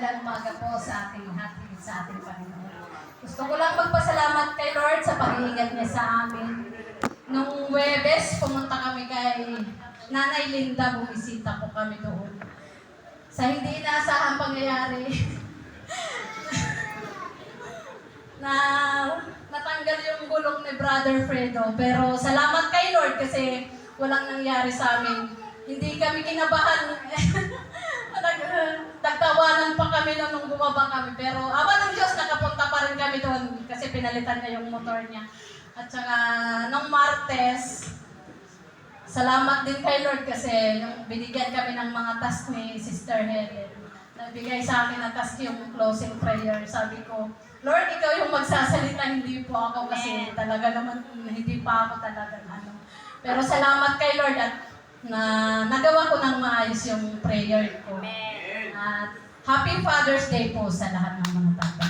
magandang umaga po sa ating Panginoon. Gusto ko lang magpasalamat kay Lord sa pag-iingat niya sa amin. Nung Huwebes, pumunta kami kay Nanay Linda, bumisita po kami doon. Sa hindi inaasahang pangyayari, na natanggal yung gulong ni Brother Fredo. Pero salamat kay Lord kasi walang nangyari sa amin. Hindi kami kinabahan. Nagtawanan pa kami nung bumaba kami. Pero awa ng Diyos, nakapunta pa rin kami doon kasi pinalitan niya yung motor niya. At saka nung Martes, salamat din kay Lord kasi nung binigyan kami ng mga task ni Sister Helen. Nagbigay sa akin na task yung closing prayer. Sabi ko, Lord, ikaw yung magsasalita, hindi po ako kasi talaga naman hindi pa ako talaga ano. Pero salamat kay Lord at na nagawa ko ng maayos yung prayer ko. At Happy Father's Day po sa lahat ng mga tatay.